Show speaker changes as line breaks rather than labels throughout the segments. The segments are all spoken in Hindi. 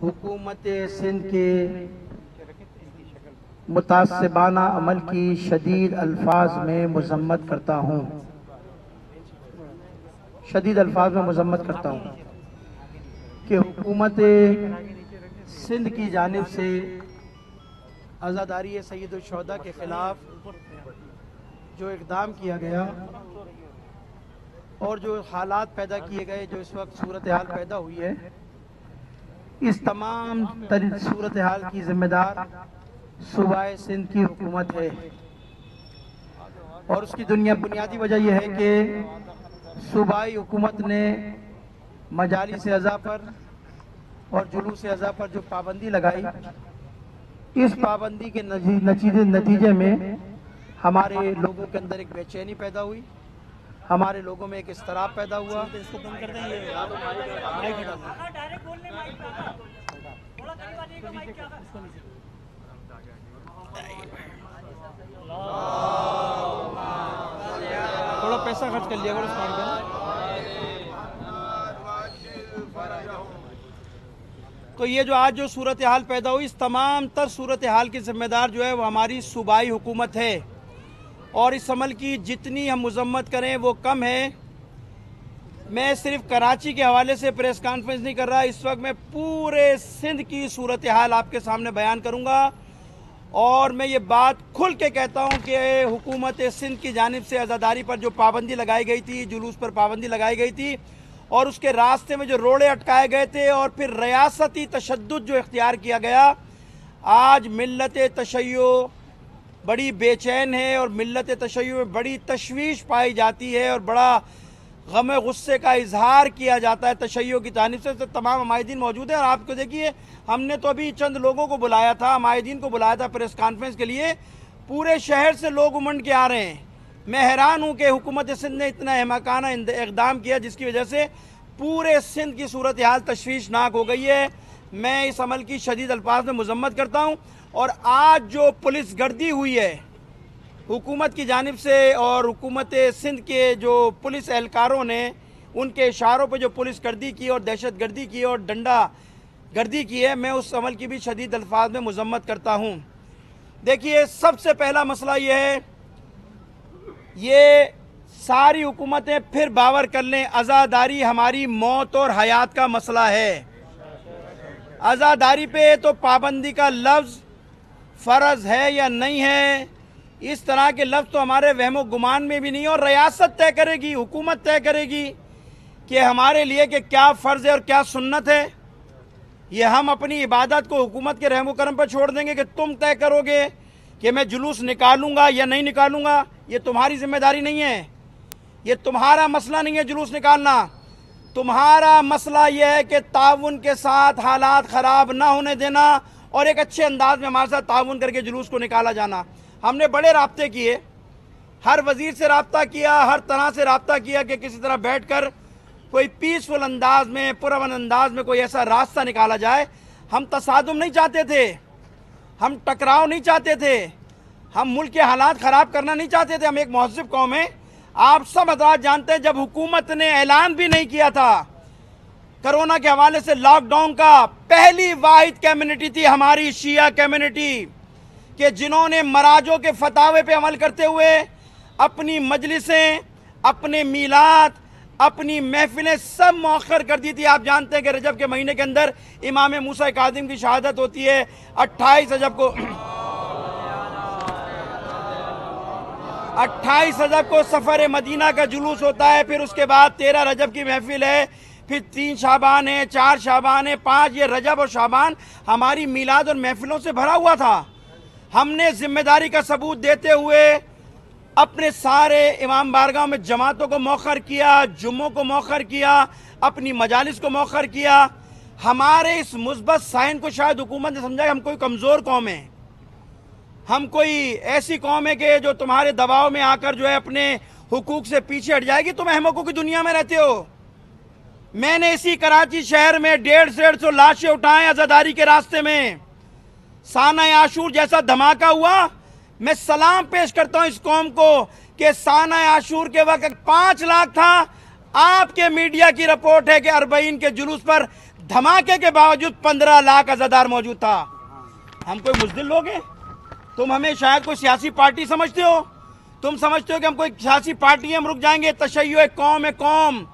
हुकूमत सिंध के मुतासिबाना अमल की शदीद अल्फाज में मज़म्मत करता हूँ। शदीद अल्फाज में मज़म्मत करता हूँ कि हुकूमत सिंध की जानिब से आज़ादारी सैयद शुहदा के ख़िलाफ़ जो इक़दाम किया गया और जो हालात पैदा किए गए, जो इस वक्त सूरत हाल पैदा हुई है, इस तमाम सूरत हाल की ज़िम्मेदार सूबाए सिंध की हुकूमत है। और उसकी बुनियादी वजह यह है कि सूबाई हुकूमत ने मजालिस अज़ा पर और जुलूस अज़ा पर जो पाबंदी लगाई, इस पाबंदी के नतीजे में हमारे लोगों के अंदर एक बेचैनी पैदा हुई, हमारे लोगों में एक इस्तराब पैदा हुआ। थोड़ा पैसा खर्च कर लिया करो इस काम पे। तो ये जो आज जो सूरत हाल पैदा हुई, इस तमाम तर सूरत हाल की जिम्मेदार जो है वो हमारी सूबाई हुकूमत है। और इस अमल की जितनी हम मज़म्मत करें वो कम है। मैं सिर्फ कराची के हवाले से प्रेस कॉन्फ्रेंस नहीं कर रहा, इस वक्त मैं पूरे सिंध की सूरत हाल आपके सामने बयान करूंगा। और मैं ये बात खुल के कहता हूं कि हुकूमत सिंध की जानिब से आज़ादारी पर जो पाबंदी लगाई गई थी, जुलूस पर पाबंदी लगाई गई थी और उसके रास्ते में जो रोड़े अटकाए गए थे और फिर रियासती तशद्दुद जो इख्तियार किया गया, आज मिल्लत तशय्यो बड़ी बेचैन है और मिल्लत तशय्यो में बड़ी तशवीश पाई जाती है और बड़ा गम गुस्से का इजहार किया जाता है तशय्यो की जानिब से। तो तमाम हमायदीन मौजूद हैं और आपको देखिए, हमने तो अभी चंद लोगों को बुलाया था, हमायदीन को बुलाया था प्रेस कॉन्फ्रेंस के लिए। पूरे शहर से लोग उमड़ के आ रहे हैं। मैं हैरान हूँ कि हुकूमत सिंध ने इतना अहमकाना इक़दाम किया जिसकी वजह से पूरे सिंध की सूरत हाल तशवीशनाक हो गई है। मैं इस अमल की शदीद अल्फाज में मज़म्मत करता हूँ। और आज जो पुलिस गर्दी हुई है हुकूमत की जानिब से और हुकूमत सिंध के जो पुलिस एहलकारों ने उनके इशारों पर जो पुलिस गर्दी की और दहशत गर्दी की और डंडा गर्दी की है, मैं उस अमल की भी शदीद अल्फाज में मज़म्मत करता हूँ। देखिए, सबसे पहला मसला ये है, ये सारी हुकूमतें फिर बावर कर लें, आज़ादारी हमारी मौत और हयात का मसला है। आज़ादारी पे तो पाबंदी का लफ्ज़ फ़र्ज़ है या नहीं है, इस तरह के लफ्ज़ तो हमारे वहमो गुमान में भी नहीं। और रियासत तय करेगी, हुकूमत तय करेगी कि हमारे लिए कि क्या फ़र्ज़ है और क्या सुन्नत है। ये हम अपनी इबादत को हुकूमत के रहमो करम पर छोड़ देंगे कि तुम तय करोगे कि मैं जुलूस निकालूंगा या नहीं निकालूंगा। ये तुम्हारी जिम्मेदारी नहीं है, ये तुम्हारा मसला नहीं है जुलूस निकालना। तुम्हारा मसला यह है कि ताउन के साथ हालात ख़राब ना होने देना और एक अच्छे अंदाज में हमारे साथ ताउन करके जुलूस को निकाला जाना। हमने बड़े राब्ते किए, हर वज़ीर से रब्ता किया, हर तरह से रब्ता किया कि किसी तरह बैठ कर कोई पीसफुल अंदाज में, पुरअमन अंदाज में कोई ऐसा रास्ता निकाला जाए। हम तसादुम नहीं चाहते थे, हम टकराव नहीं चाहते थे, हम मुल्क के हालात ख़राब करना नहीं चाहते थे। हम एक महज़िब कौम है। आप सब हज़रात जानते हैं, जब हुकूमत ने ऐलान भी नहीं किया था कोरोना के हवाले से लॉकडाउन का, पहली वाहिद कम्युनिटी थी हमारी शिया कम्युनिटी कि जिन्होंने मराजों के फतावे पे अमल करते हुए अपनी मजलिसें, अपने मीलाद, अपनी महफिलें सब मौखर कर दी थी। आप जानते हैं कि रजब के महीने के अंदर इमाम मूसा काज़िम की शहादत होती है। 28 रजब को सफ़र मदीना का जुलूस होता है। फिर उसके बाद 13 रजब की महफिल है, फिर 3 शाबान है, 4 शाबान है, 5 ये रजब और शाबान हमारी मीलाद और महफिलों से भरा हुआ था। हमने जिम्मेदारी का सबूत देते हुए अपने सारे इमाम बारगाह में जमातों को मौखर किया, जुम्मों को मौखर किया, अपनी मजालिस को मौखर किया। हमारे इस मुस्बत साइन को शायद हुकूमत ने समझा कि हम कोई कमज़ोर कौम है, हम कोई ऐसी कौम है कि जो तुम्हारे दबाव में आकर जो है अपने हुकूक से पीछे हट जाएगी। तुम अहमकों की दुनिया में रहते हो। मैंने इसी कराची शहर में 150 लाशें उठाएं आज़ादारी के रास्ते में। साना आशूर जैसा धमाका हुआ, मैं सलाम पेश करता हूं इस कौम को कि साना आशूर के वक्त 5 लाख था। आपके मीडिया की रिपोर्ट है कि 40 के जुलूस पर धमाके के बावजूद 15 लाख अजादार मौजूद था। हम कोई बुज़दिल लोग हैं? तुम हमें शायद कोई सियासी पार्टी समझते हो? तुम समझते हो कि हम कोई सियासी पार्टी है, हम रुक जाएंगे? तशय्यो एक कौम है, कौम,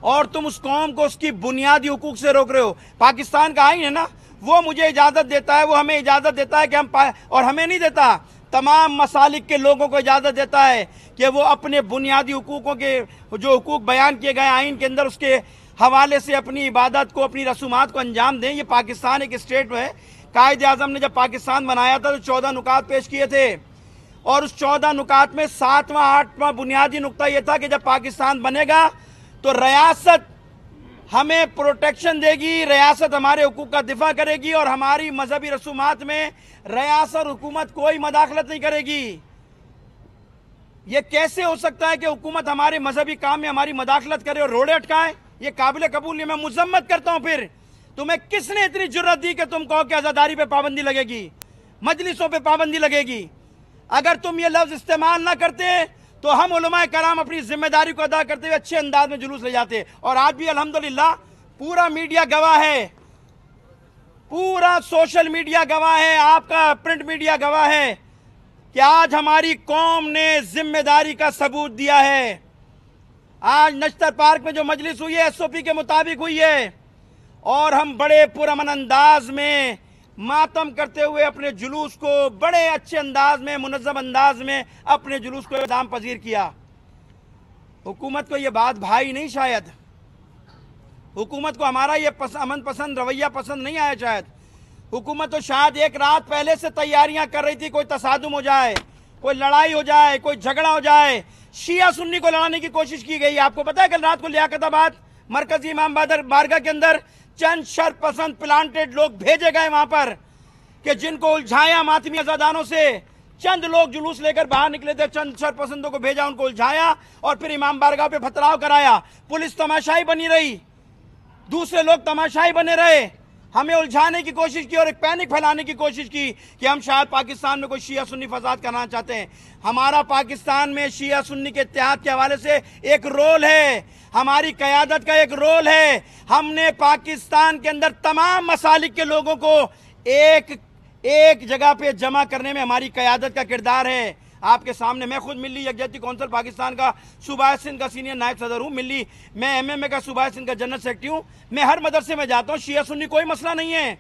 और तुम उस कौम को उसकी बुनियादी हुकूक से रोक रहे हो। पाकिस्तान का आईन है ना, वो मुझे इजाज़त देता है, वो हमें इजाज़त देता है कि हम और हमें नहीं देता, तमाम मसालिक के लोगों को इजाज़त देता है कि वो अपने बुनियादी हुकूकों के जो हुकूक बयान किए गए आइन के अंदर उसके हवाले से अपनी इबादत को, अपनी रसूमात को अंजाम दें। ये पाकिस्तान एक स्टेट है। कायद आज़म ने जब पाकिस्तान बनाया था तो 14 नुकात पेश किए थे, और उस 14 नुकात में 7वां 8वां बुनियादी नुक्ता यह था कि जब पाकिस्तान बनेगा तो रियासत हमें प्रोटेक्शन देगी, रियासत हमारे हुकूक का दिफा करेगी, और हमारी मजहबी रसूमात में रियासत हुकूमत कोई मदाखलत नहीं करेगी। ये कैसे हो सकता है कि हुकूमत हमारे मजहबी काम में हमारी मदाखलत करे और रोड़े अटकाए? ये काबिल कबूल नहीं। मैं मुजम्मत करता हूं। फिर तुम्हें किसने इतनी जुर्रत दी कि तुम कहो कि आज़ादारी पे पाबंदी लगेगी, मजलिसों पे पाबंदी लगेगी? अगर तुम ये लफ्ज़ इस्तेमाल ना करते तो हम उलमाए कराम अपनी जिम्मेदारी को अदा करते हुए अच्छे अंदाज में जुलूस ले जाते। और आज भी अल्हम्दुलिल्लाह पूरा मीडिया गवाह है, पूरा सोशल मीडिया गवाह है, आपका प्रिंट मीडिया गवाह है कि आज हमारी कौम ने जिम्मेदारी का सबूत दिया है। आज नश्तर पार्क में जो मजलिस हुई है SOP के मुताबिक हुई है, और हम बड़े पुरअमन अंदाज में मातम करते हुए अपने जुलूस को बड़े अच्छे अंदाज में, मुनज़्ज़म अंदाज में अपने जुलूस को इक़दाम पजीर किया। हुकूमत को ये बात भाई नहीं, शायद हुकूमत को हमारा ये अमन पसंद रवैया पसंद नहीं आया। शायद हुकूमत तो शायद एक रात पहले से तैयारियां कर रही थी, कोई तसादुम हो जाए, कोई लड़ाई हो जाए, कोई झगड़ा हो जाए। शिया सुन्नी को लड़ाने की कोशिश की गई। आपको पता है कल रात को लियाकताबाद मरकजी इमाम बारगाह के अंदर चंद शरपसंद प्लांटेड लोग भेजे गए वहां पर कि जिनको उलझाया मातमी अज़ादारों से। चंद लोग जुलूस लेकर बाहर निकले थे, चंद शरपसंदों को भेजा, उनको उलझाया और फिर इमाम बारगाह पे पथराव कराया। पुलिस तमाशाई बनी रही, दूसरे लोग तमाशाई बने रहे, हमें उलझाने की कोशिश की और एक पैनिक फैलाने की कोशिश की कि हम शायद पाकिस्तान में कोई शिया सुन्नी फसाद करना चाहते हैं। हमारा पाकिस्तान में शिया सुन्नी के इत्तेहाद के हवाले से एक रोल है, हमारी क़यादत का एक रोल है। हमने पाकिस्तान के अंदर तमाम मसालिक के लोगों को एक जगह पे जमा करने में हमारी क़यादत का किरदार है। आपके सामने मैं खुद मिली यकजहती कौंसिल पाकिस्तान का सूबा सिंध का सीनियर नायब सदर हूँ। मिली मैं MMA का सूबा सिंध का जनरल सेक्रेटरी हूँ। मैं हर मदरसे में जाता हूँ। शिया सुन्नी कोई मसला नहीं है।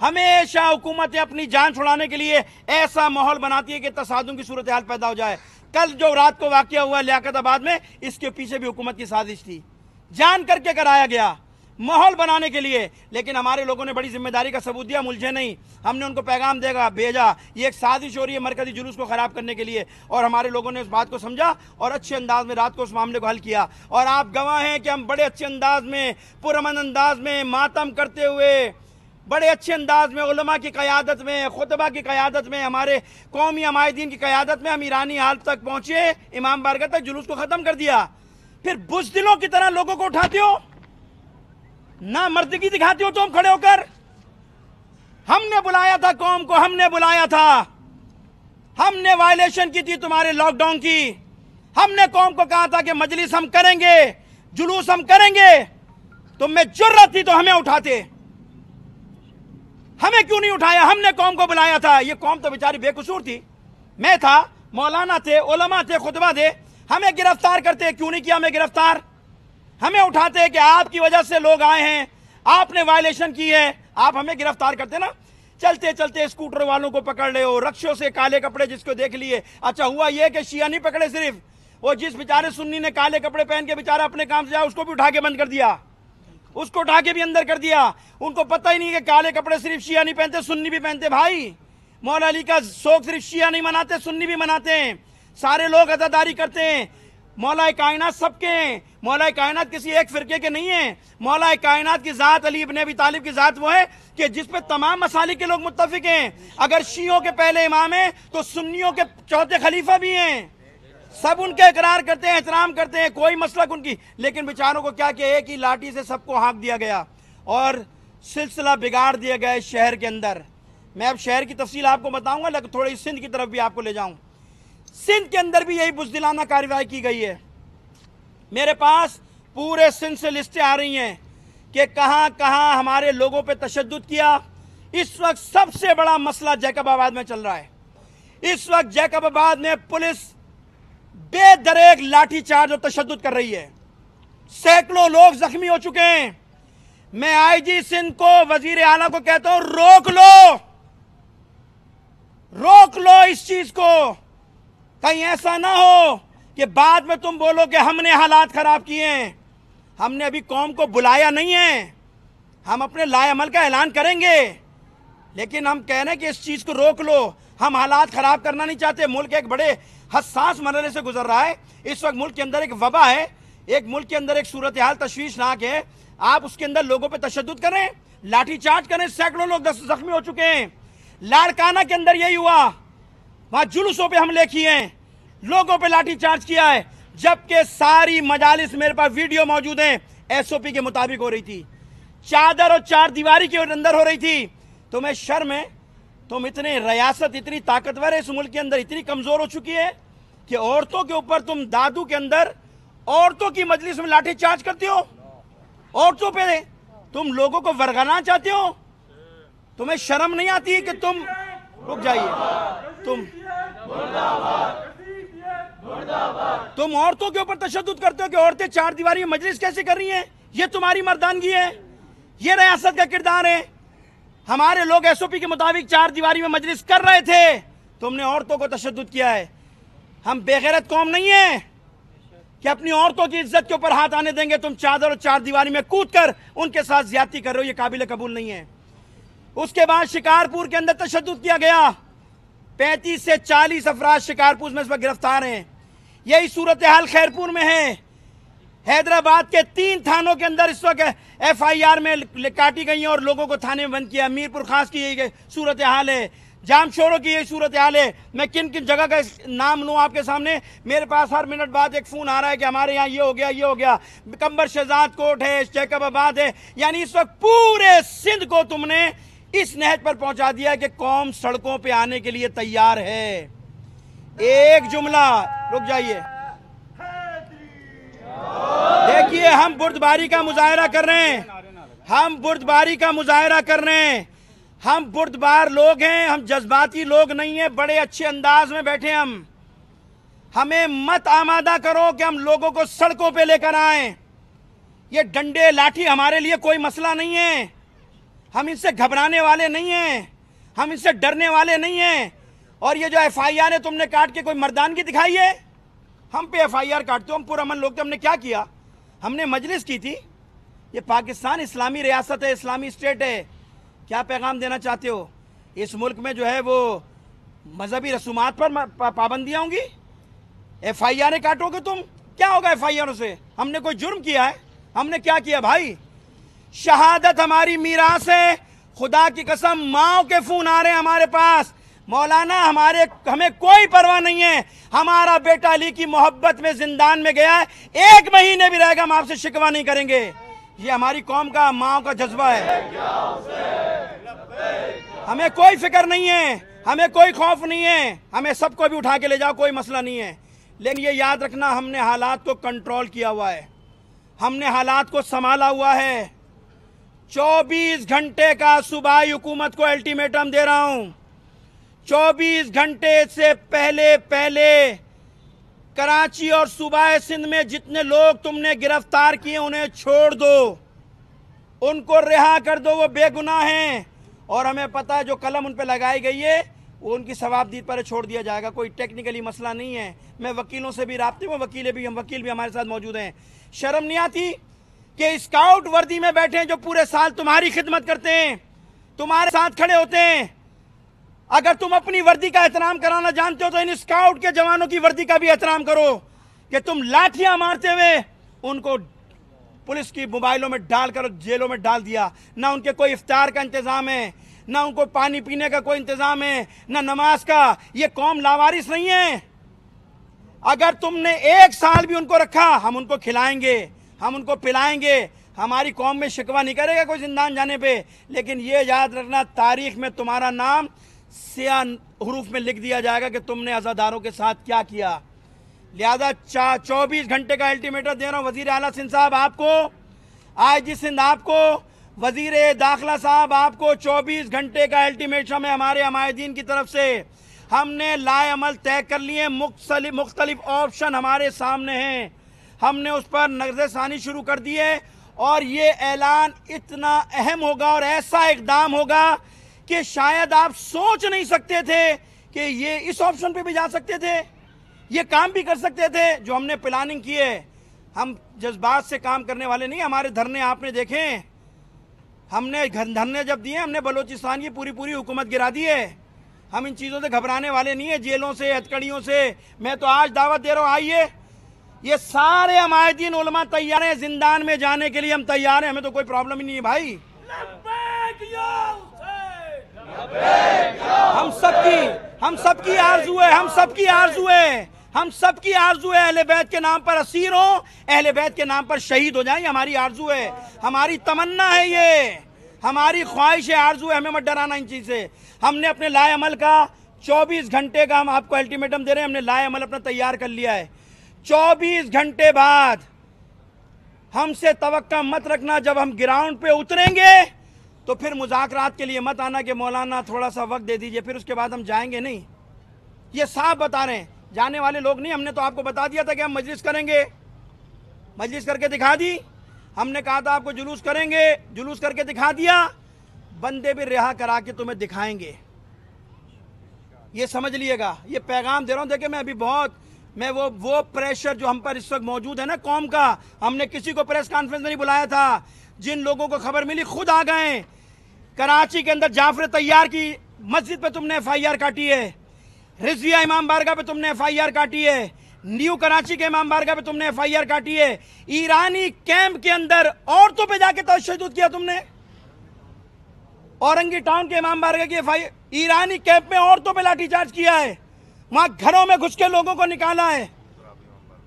हमेशा हुकूमतें अपनी जान छुड़ाने के लिए ऐसा माहौल बनाती है कि तसादुम की सूरत हाल पैदा हो जाए। कल जो रात को वाक़या हुआ लियाकताबाद में, इसके पीछे भी हुकूमत की साजिश थी, जान करके कराया गया माहौल बनाने के लिए। लेकिन हमारे लोगों ने बड़ी जिम्मेदारी का सबूत दिया, मुलझे नहीं। हमने उनको पैगाम भेजा ये एक साजिश हो रही है मरकजी जुलूस को ख़राब करने के लिए, और हमारे लोगों ने उस बात को समझा और अच्छे अंदाज में रात को उस मामले को हल किया। और आप गवाह हैं कि हम बड़े अच्छे अंदाज में, पुरअमन अंदाज में, मातम करते हुए बड़े अच्छे अंदाज में, उलमा की क़यादत में, खुतबा की क़यादत में, हमारे कौमी हमायदीन की क़यादत में हम ईरानी हाल तक पहुँचे, इमाम बारगाह तक जुलूस को ख़त्म कर दिया। फिर बुज़दिलों की तरह लोगों को उठाते हो, ना मर्दगी दिखाते हो तुम खड़े होकर। हमने बुलाया था कौम को, हमने बुलाया था, हमने वायलेशन की थी तुम्हारे लॉकडाउन की। हमने कौम को कहा था कि मजलिस हम करेंगे, जुलूस हम करेंगे। तुम में जुर्रत थी तो हमें उठाते, हमें क्यों नहीं उठाया? हमने कौम को बुलाया था। ये कौम तो बेचारी बेकसूर थी। मैं था, मौलाना थे, उलमा थे, खुतबा थे। हमें गिरफ्तार करते, क्यों नहीं किया हमें गिरफ्तार? हमें उठाते हैं कि आपकी वजह से लोग आए हैं, आपने वायलेशन की है, आप हमें गिरफ्तार करते ना। चलते चलते स्कूटर वालों को पकड़ ले हो, रक्षों से काले कपड़े जिसको देख लिए। अच्छा हुआ ये कि शिया नहीं पकड़े, सिर्फ वो जिस बेचारे सुन्नी ने काले कपड़े पहन के बेचारा अपने काम से जाए, उसको भी उठा के बंद कर दिया, उसको उठा के भी अंदर कर दिया। उनको पता ही नहीं कि काले कपड़े सिर्फ शिया नहीं पहनते, सुन्नी भी पहनते। भाई मौला अली का शौक सिर्फ शिया नहीं मनाते, सुन्नी भी मनाते हैं। सारे लोग अज़ादारी करते हैं। मौला कायनात सबके हैं। मौला कायनात किसी एक फिरके के नहीं है। मौला कायनात की ज़ात अली इब्न अबी तालिब की ज़ात वो है कि जिस पे तमाम मसालिक के लोग मुत्तफिक हैं। अगर शियों के पहले इमाम हैं तो सुन्नियों के चौथे खलीफा भी हैं। सब उनके इकरार करते हैं, एहतराम करते हैं, कोई मसलक उनकी। लेकिन बेचारों को क्या कि एक ही लाठी से सबको हाँक दिया गया और सिलसिला बिगाड़ दिया गया इस शहर के अंदर। मैं अब शहर की तफसील आपको बताऊंगा, लेकिन थोड़ी सिंध की तरफ भी आपको ले जाऊं। सिंध के अंदर भी यही बुज़दिलाना कार्रवाई की गई है। मेरे पास पूरे सिंध से लिस्टें आ रही हैं कि कहां कहां हमारे लोगों पे तशद्दुद किया। इस वक्त सबसे बड़ा मसला जैकबाबाद में चल रहा है। इस वक्त जैकबाबाद में पुलिस बेदरेक लाठीचार्ज और तशद्दुद कर रही है। सैकड़ों लोग जख्मी हो चुके हैं। मैं आईजी सिंध को, वजीर आला को कहता हूं, रोक लो इस चीज को। कहीं ऐसा ना हो कि बाद में तुम बोलो कि हमने हालात खराब किए हैं। हमने अभी कौम को बुलाया नहीं है, हम अपने लाएअमल का ऐलान करेंगे, लेकिन हम कह रहे हैं कि इस चीज को रोक लो। हम हालात खराब करना नहीं चाहते। मुल्क एक बड़े हसास मरहले से गुजर रहा है। इस वक्त मुल्क के अंदर एक वबा है, एक मुल्क के अंदर एक सूरत हाल तशवीशनाक है। आप उसके अंदर लोगों पे तशद्दुद करें, लाठीचार्ज करें। सैकड़ों लोग जख्मी हो चुके हैं। लाड़काना के अंदर यही हुआ, वहां जुलूसों पे हमले किए हैं, लोगों पे लाठीचार्ज किया है, जबकि सारी मजालिस मेरे पास वीडियो मौजूद हैं, एसओपी के मुताबिक हो रही थी। चादर और चार दीवारी के अंदर हो रही थी। तुम्हें शर्म है? तुम इतने रियासत इतनी ताकतवर है इस मुल्क के अंदर, इतनी कमजोर हो चुकी है कि औरतों के ऊपर तुम दादू के अंदर औरतों की मजलिस में लाठीचार्ज करते हो। औरतों पे तुम लोगों को वर्गना चाहते हो। तुम्हें शर्म नहीं आती है कि तुम रुक जाइए, तुम औरतों के ऊपर तशद्दुद करते हो कि औरतें चार दीवारी में मजलिस कैसे कर रही हैं। ये तुम्हारी मर्दानगी है, ये रियासत का किरदार है। हमारे लोग एसओपी के मुताबिक चार दीवारी में मजलिस कर रहे थे, तुमने औरतों को तशद्दुद किया है। हम बेगैरत कौम नहीं है कि अपनी औरतों की इज्जत के ऊपर हाथ आने देंगे। तुम चादर और चार दीवारी में कूद कर उनके साथ ज्यादती कर रहे हो, ये काबिल कबूल नहीं है। उसके बाद शिकारपुर के अंदर तशद्दुद किया गया। 35 से 40 अफराद शिकारपुर में इस वक्त गिरफ्तार हैं। यही सूरत हाल खैरपुर में है। हैदराबाद के 3 थानों के अंदर इस वक्त एफआईआर में काटी गई हैं और लोगों को थाने में बंद किया। मीरपुर खास की यही सूरत हाल है, जामशोरों की यही सूरत हाल है। मैं किन किन जगह का नाम लूँ आपके सामने? मेरे पास हर मिनट बाद एक फोन आ रहा है कि हमारे यहाँ ये हो गया, ये हो गया। कंबर शहजाद कोट है, जैकबाबाद है। यानी इस वक्त पूरे सिंध को तुमने इस नहज पर पहुंचा दिया कि कौम सड़कों पे आने के लिए तैयार है। एक जुमला, रुक जाइए, देखिए, हम बुर्दबारी का मुजाहरा कर रहे हैं, हम बुर्दबारी का मुजाहरा कर रहे हैं। हम बुर्दबार लोग हैं, हम जज्बाती लोग नहीं हैं। बड़े अच्छे अंदाज में बैठे हम। हमें मत आमादा करो कि हम लोगों को सड़कों पे लेकर आए। ये डंडे लाठी हमारे लिए कोई मसला नहीं है। हम इनसे घबराने वाले नहीं हैं, हम इनसे डरने वाले नहीं हैं। और ये जो एफआईआर है तुमने काट के कोई मर्दानगी दिखाई है? हम पे एफआईआर काटते हो, हम पुरअमन लोग थे। हमने क्या किया? हमने मजलिस की थी। ये पाकिस्तान इस्लामी रियासत है, इस्लामी स्टेट है। क्या पैगाम देना चाहते हो? इस मुल्क में जो है वो मजहबी रसूमात पर पाबंदियां होंगी? एफआईआर काटोगे तुम? क्या होगा एफआईआर से? हमने कोई जुर्म किया है? हमने क्या किया भाई? शहादत हमारी मीरास है। खुदा की कसम, माओ के फोन आ रहे हैं हमारे पास, मौलाना हमें कोई परवाह नहीं है, हमारा बेटा अली की मोहब्बत में जिंदान में गया है, 1 महीने भी रहेगा, हम आपसे शिकवा नहीं करेंगे। ये हमारी कौम का, माओ का जज्बा है। हमें कोई फिक्र नहीं है, हमें कोई खौफ नहीं है, हमें सबको भी उठा के ले जाओ, कोई मसला नहीं है। लेकिन ये याद रखना, हमने हालात को कंट्रोल किया हुआ है, हमने हालात को संभाला हुआ है। 24 घंटे का सूबाई हुकूमत को अल्टीमेटम दे रहा हूं। 24 घंटे से पहले कराची और सूबाए सिंध में जितने लोग तुमने गिरफ्तार किए उन्हें छोड़ दो, उनको रिहा कर दो, वो बेगुनाह हैं। और हमें पता है जो कलम उन पर लगाई गई है वो उनकी सवाबदीद पर छोड़ दिया जाएगा। कोई टेक्निकली मसला नहीं है। मैं वकीलों से भी राब्ते में, वकील भी हमारे साथ मौजूद हैं। शर्म नहीं आती कि स्काउट वर्दी में बैठे हैं जो पूरे साल तुम्हारी खिदमत करते हैं, तुम्हारे साथ खड़े होते हैं। अगर तुम अपनी वर्दी का एहतराम कराना जानते हो तो इन स्काउट के जवानों की वर्दी का भी एहतराम करो कि तुम लाठियां मारते हुए उनको पुलिस की मोबाइलों में डालकर जेलों में डाल दिया। ना उनके कोई इफ्तार का इंतजाम है, ना उनको पानी पीने का कोई इंतजाम है, ना नमाज का। ये कौम लावारिस नहीं है। अगर तुमने 1 साल भी उनको रखा, हम उनको खिलाएंगे, हम उनको पिलाएंगे। हमारी कौम में शिकवा नहीं करेगा कोई जिंदान जाने पे। लेकिन ये याद रखना, तारीख में तुम्हारा नाम स्याह हरूफ में लिख दिया जाएगा कि तुमने अज़ादारों के साथ क्या किया। लिहाजा 24 घंटे का अल्टीमेटम दे रहा हूं वजीर आला सिंध साहब आपको। आईजी सिंध आपको, वजीर दाखिला साहब आपको 24 घंटे का अल्टीमेटम है हमारे हमायदीन की तरफ से। हमने लाएअमल तय कर लिए, मुख्तलिफ ऑप्शन हमारे सामने हैं, हमने उस पर नजरसानी शुरू कर दी है और ये ऐलान इतना अहम होगा और ऐसा इकदाम होगा कि शायद आप सोच नहीं सकते थे कि ये इस ऑप्शन पे भी जा सकते थे, ये काम भी कर सकते थे जो हमने प्लानिंग की है। हम जज्बात से काम करने वाले नहीं। हमारे धरने आपने देखे, हमने धरने जब दिए हमने बलोचिस्तान की पूरी हुकूमत गिरा दी है। हम इन चीज़ों से घबराने वाले नहीं है, जेलों से, हथकड़ियों से। मैं तो आज दावत दे रहा हूँ, आइए, ये सारे हमायदीन उलमा तैयार हैं, जिंदान में जाने के लिए हम तैयार हैं, हमें तो कोई प्रॉब्लम ही नहीं है भाई। हम सबकी आरज़ू है, हम सबकी आरज़ू है, हम सबकी आरज़ू है अहले बैत के नाम पर असीर हो, अहले बैत के नाम पर शहीद हो जाएं, हमारी आरज़ू है, हमारी तमन्ना है, ये हमारी ख्वाहिश है, आरज़ू है, हमें मत डराना इन चीज़ से। हमने अपने लाएअमल का 24 घंटे का हम आपको अल्टीमेटम दे रहे हैं, हमने लाएअमल अपना तैयार कर लिया है। 24 घंटे बाद हमसे तवक्का मत रखना, जब हम ग्राउंड पे उतरेंगे तो फिर मुज़ाकरात के लिए मत आना कि मौलाना थोड़ा सा वक्त दे दीजिए, फिर उसके बाद हम जाएंगे नहीं। ये साफ बता रहे हैं, जाने वाले लोग नहीं। हमने तो आपको बता दिया था कि हम मजलिस करेंगे, मजलिस करके दिखा दी। हमने कहा था आपको जुलूस करेंगे, जुलूस करके दिखा दिया। बंदे भी रिहा करा के तुम्हें दिखाएंगे, ये समझ लिएगा। ये पैगाम दे रहा हूँ। देखिए मैं वो प्रेशर जो हम पर इस वक्त मौजूद है ना कौम का, हमने किसी को प्रेस कॉन्फ्रेंस में नहीं बुलाया था। जिन लोगों को खबर मिली खुद आ गए। कराची के अंदर जाफर तैयार की मस्जिद पे तुमने FIR काटी है, रिजविया इमाम बारगाह पे तुमने FIR काटी है, न्यू कराची के इमाम बारगाह पे तुमने FIR काटी है, ईरानी कैंप के अंदर औरतों पे जाके तशद्दुद किया तुमने, औरंगी टाउन के इमाम बारगाह की FIR, ईरानी कैंप में औरतों पे लाठीचार्ज किया है, वहां घरों में घुस के लोगों को निकाला है।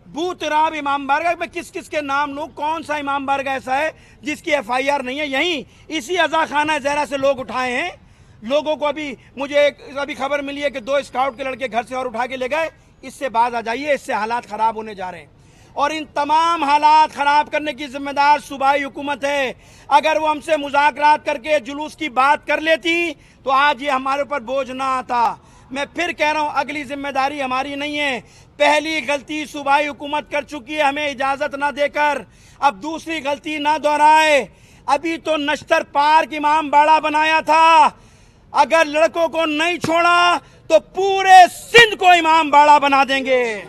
बूतराब इमाम बारगाह में किस किस के नाम लूं, कौन सा इमाम बारगाह ऐसा है जिसकी FIR नहीं है? यहीं इसी अज़ा खाना ज़हरा से लोग उठाए हैं लोगों को। मुझे अभी खबर मिली है कि 2 स्काउट के लड़के घर से और उठा के ले गए। इससे बाज आ जाइए, इससे हालात ख़राब होने जा रहे हैं और इन तमाम हालात ख़राब करने की जिम्मेदार सूबाई हुकूमत है। अगर वो हमसे मुज़ाकरात करके जुलूस की बात कर लेती तो आज ये हमारे ऊपर बोझ ना आता। मैं फिर कह रहा हूँ, अगली जिम्मेदारी हमारी नहीं है। पहली गलती सूबाई हुकूमत कर चुकी है हमें इजाज़त ना देकर, अब दूसरी गलती ना दोहराए। अभी तो नश्तर पार्क इमाम बाड़ा बनाया था, अगर लड़कों को नहीं छोड़ा तो पूरे सिंध को इमाम बाड़ा बना देंगे,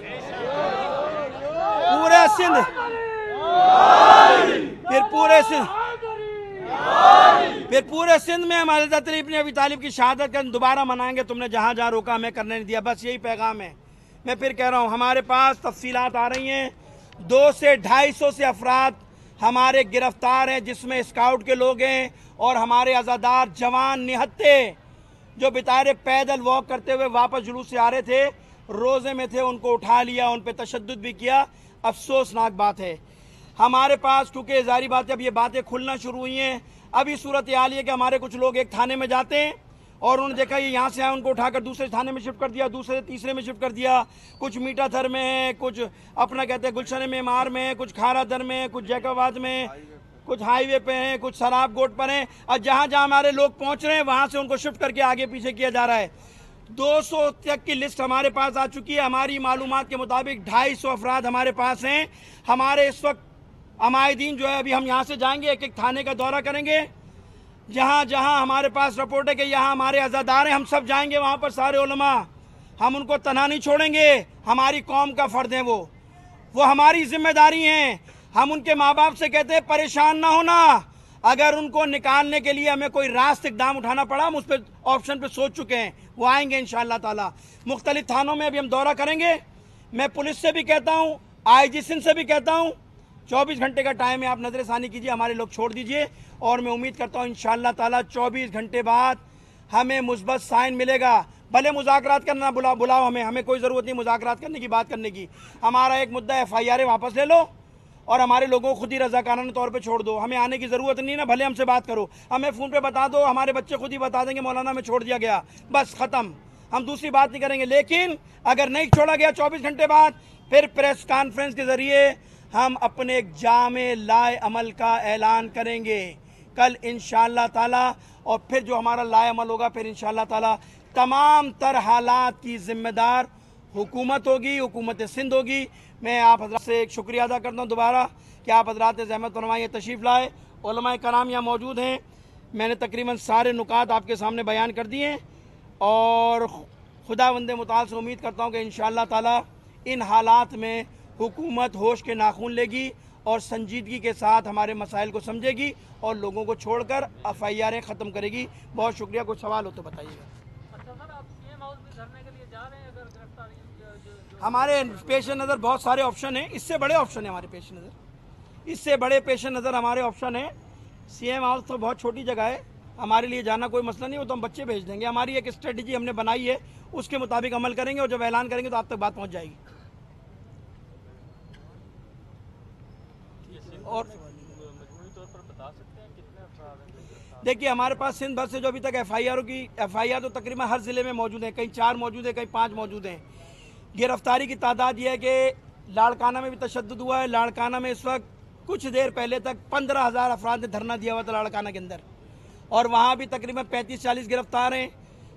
पूरे सिंध, फिर पूरे सिंध में हम हज़रत अली इब्न अबी तालिब की शहादत का दोबारा मनाएंगे। तुमने जहाँ जहाँ रोका हमें करने नहीं दिया, बस यही पैगाम है। मैं फिर कह रहा हूँ, हमारे पास तफसीलात आ रही हैं, 200 से 250 से अफराद हमारे गिरफ्तार हैं, जिसमें स्काउट के लोग हैं और हमारे आज़ादार जवान निहत्ते जो बेचारे पैदल वॉक करते हुए वापस जुलूस से आ रहे थे, रोज़े में थे, उनको उठा लिया, उन पर तशद्दुद भी किया। अफसोसनाक बात है। हमारे पास क्योंकि जारी बात है, अब ये बातें खुलना शुरू हुई हैं। अभी सूरत हाल ये कि हमारे कुछ लोग एक थाने में जाते हैं और उन्होंने देखा ये यहाँ से आए, उनको उठाकर दूसरे थाने में शिफ्ट कर दिया, दूसरे तीसरे में शिफ्ट कर दिया। कुछ मीठा थर में है, कुछ अपना कहते हैं गुलशन मेमार में है, कुछ खारा दर में है, कुछ जैकाबाद में, कुछ हाईवे पे हैं, कुछ शराब गोट पर हैं। और जहाँ जहाँ हमारे लोग पहुँच रहे हैं वहाँ से उनको शिफ्ट करके आगे पीछे किया जा रहा है। 200 तक की लिस्ट हमारे पास आ चुकी है। हमारी मालूमात के मुताबिक 250 अफराद हमारे पास हैं। हमारे इस वक्त अमायदीन जो है, अभी हम यहाँ से जाएंगे, एक एक थाने का दौरा करेंगे। जहाँ जहाँ हमारे पास रिपोर्ट है कि यहाँ हमारे अज़ादार हैं, हम सब जाएंगे वहाँ पर, सारे उलमा। हम उनको तन्हा नहीं छोड़ेंगे, हमारी कौम का फ़र्द है वो हमारी जिम्मेदारी हैं। हम उनके माँ बाप से कहते हैं परेशान ना होना, अगर उनको निकालने के लिए हमें कोई रास्त इक़दाम उठाना पड़ा, हम उस पर ऑप्शन पे सोच चुके हैं, वो आएंगे इंशाअल्लाह ताला। मुख्तलिफ थानों में अभी हम दौरा करेंगे। मैं पुलिस से भी कहता हूँ, IG सिंध से भी कहता हूँ, 24 घंटे का टाइम है, आप नज़रसानी कीजिए, हमारे लोग छोड़ दीजिए और मैं उम्मीद करता हूँ इंशाअल्लाह ताला 24 घंटे बाद हमें मुस्बत साइन मिलेगा। भले मुज़ाकरात करना बुलाओ हमें कोई ज़रूरत नहीं मुज़ाकरात करने की, बात करने की। हमारा एक मुद्दा FIR वापस ले लो और हमारे लोगों को खुद ही रज़ाकाराना तौर पे छोड़ दो। हमें आने की ज़रूरत नहीं ना, भले हमसे बात करो, हमें फ़ोन पे बता दो, हमारे बच्चे खुद ही बता देंगे मौलाना में छोड़ दिया गया, बस ख़त्म, हम दूसरी बात नहीं करेंगे। लेकिन अगर नहीं छोड़ा गया 24 घंटे बाद, फिर प्रेस कॉन्फ्रेंस के ज़रिए हम अपने एक जामे लाए अमल का ऐलान करेंगे कल इंशाअल्लाह ताला। और फिर जो हमारा लाए अमल होगा, फिर इंशाअल्लाह ताला तमाम तर हालात की जिम्मेदार हुकूमत होगी, हुकूमत सिंध होगी। मैं आप हज़रात से एक शुक्रिया अदा करता हूँ दोबारा कि आप हज़रात ज़हमत फरमाइए तशरीफ़ लाए। उलमाए कराम यहाँ मौजूद हैं। मैंने तकरीबन सारे नुकात आपके सामने बयान कर दिए हैं और खुदावंद मुताल से उम्मीद करता हूँ कि इंशाअल्लाह ताला इन हालात में हुकूमत होश के नाखून लेगी और संजीदगी के साथ हमारे मसाइल को समझेगी और लोगों को छोड़कर FIR ख़त्म करेगी। बहुत शुक्रिया। कुछ सवाल हो तो बताइएगा।
अच्छा सर, आप सीएम हाउस भी धरने के लिए जा रहे हैं? अगर गिरफ्तारी
हमारे पेश नज़र बहुत सारे ऑप्शन हैं, इससे बड़े ऑप्शन हैं हमारे पेश नज़र, इससे बड़े पेश नज़र हमारे ऑप्शन हैं। सीएम हाउस तो बहुत छोटी जगह है, हमारे लिए जाना कोई मसला नहीं, वो तो हम बच्चे भेज देंगे। हमारी एक स्ट्रेटजी हमने बनाई है, उसके मुताबिक अमल करेंगे और जब ऐलान करेंगे तो आप तक बात पहुंच जाएगी। और
मजमूई तौर पर बता सकते हैं कितने अफराद हैं?
देखिए, हमारे पास सिंध भर से जो अभी तक FIR तो तकरीबन हर ज़िले में मौजूद है, कहीं 4 मौजूद है, कहीं 5 मौजूद हैं। गिरफ्तारी की तादाद यह है कि लाड़काना में भी तशद्दुद हुआ है। लाड़काना में इस वक्त कुछ देर पहले तक 15,000 अफराद ने धरना दिया हुआ था लाड़काना के अंदर, और वहाँ भी तकरीबन 35-40 गिरफ्तार हैं।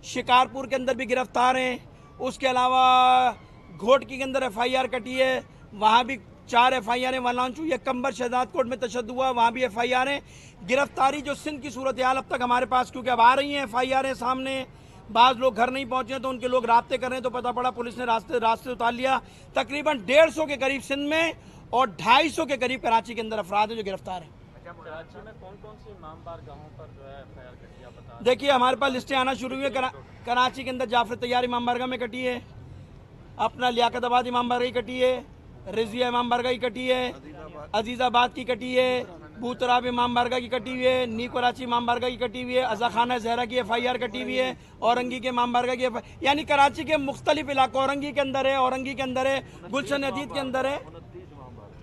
शिकारपुर के अंदर भी गिरफ्तार हैं। उसके अलावा घोटकी के अंदर FIR कटी है, वहाँ भी 4 FIR हैं। वालांचू या कंबर शहजाद कोट में तशद्दुद हुआ, वहाँ भी FIR हैं। गिरफ्तारी जो सिंध की सूरत हाल अब तक हमारे पास, क्योंकि अब आ रही हैं FIR हैं सामने, बाज़ लोग घर नहीं पहुँचे हैं तो उनके लोग राब्ते कर रहे हैं, तो पता पड़ा पुलिस ने रास्ते उतार लिया। तकरीबन 150 के करीब सिंध में और 250 के करीब कराची के अंदर अफराद हैं जो गिरफ्तार हैं।
कराची में कौन कौन सी इमाम बार गाहों पर जो है FIR कटी, आप बता?
देखिए, हमारे पास लिस्टें आना शुरू हुई है। कराची के अंदर जाफर तैयार इमाम बारगाह में कटी है, अपना लियाकताबाद इमाम बारगाह की कटी है, रिजिया इमाम बारगाह की कटी है, अजीज़ाबाद की कटी है, बूतराब इमाम बारगाह की कटी हुई है, नी कराची इमाम बारगाह की कटी हुई है, अज़ा खाना जहरा की FIR कटी हुई है, औरंगी के इमाम बारगाह की यानी कराची के मुख्तलिफ इलाकों, औरंगी के अंदर है, औरंगी के अंदर है, गुलशन अदीद के अंदर है।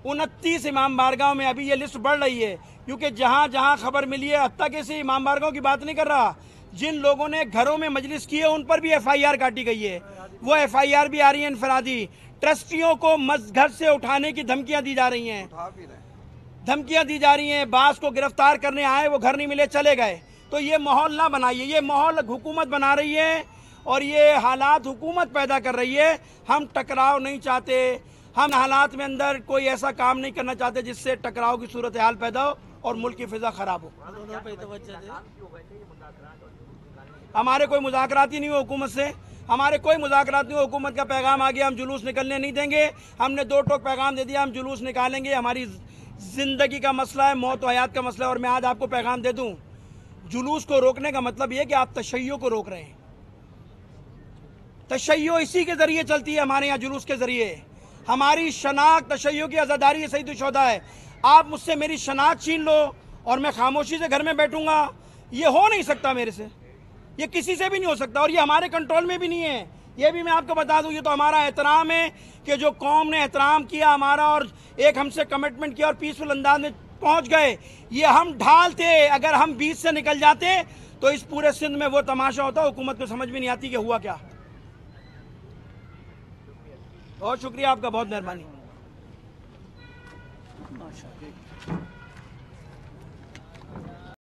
29 इमाम बारगाहों में अभी ये लिस्ट बढ़ रही है, क्योंकि जहाँ जहाँ खबर मिली है, अब तक इसी इमाम बारगाहों की बात नहीं कर रहा, जिन लोगों ने घरों में मजलिस की है उन पर भी FIR काटी गई है। वो FIR भी आ रही है इनफरादी। ट्रस्टियों को घर से उठाने की धमकियां दी जा रही हैं, बास को गिरफ्तार करने आए, वो घर नहीं मिले, चले गए। तो ये माहौल ना बनाइए, ये माहौल हुकूमत बना रही है और ये हालात हुकूमत पैदा कर रही है। हम टकराव नहीं चाहते, हम हालात में अंदर कोई ऐसा काम नहीं करना चाहते जिससे टकराव की सूरत हाल पैदा हो और मुल्क की फिजा खराब हो। हमारे कोई मुज़ाकरात ही नहीं हुए हुकूमत से, हमारे कोई मुज़ाकरात नहीं हुए। हुकूमत का पैगाम आ गया, हम जुलूस निकलने नहीं देंगे। हमने 2 टोक पैगाम दे दिया, हम जुलूस निकालेंगे। हमारी ज़िंदगी का मसला है, मौत व हयात का मसला है। और मैं आज आपको पैगाम दे दूं, जुलूस को रोकने का मतलब यह कि आप तशय्यो को रोक रहे हैं। तशय्यो इसी के ज़रिए चलती है, हमारे यहाँ जुलूस के ज़रिए। हमारी शनाख्त तशय्यो की आज़ादारी सईद शुहदा है। आप मुझसे मेरी शनाख्त छीन लो और मैं खामोशी से घर में बैठूंगा, ये हो नहीं सकता मेरे से, ये किसी से भी नहीं हो सकता और ये हमारे कंट्रोल में भी नहीं है। ये भी मैं आपको बता दूं, ये तो हमारा एहतराम है कि जो कौम ने एहतराम किया हमारा और एक हमसे कमिटमेंट किया और पीसफुल अंदाज में पहुंच गए, ये हम ढाल थे। अगर हम बीच से निकल जाते तो इस पूरे सिंध में वो तमाशा होता, हुकूमत को समझ में नहीं आती कि हुआ क्या। बहुत शुक्रिया आपका, बहुत मेहरबानी।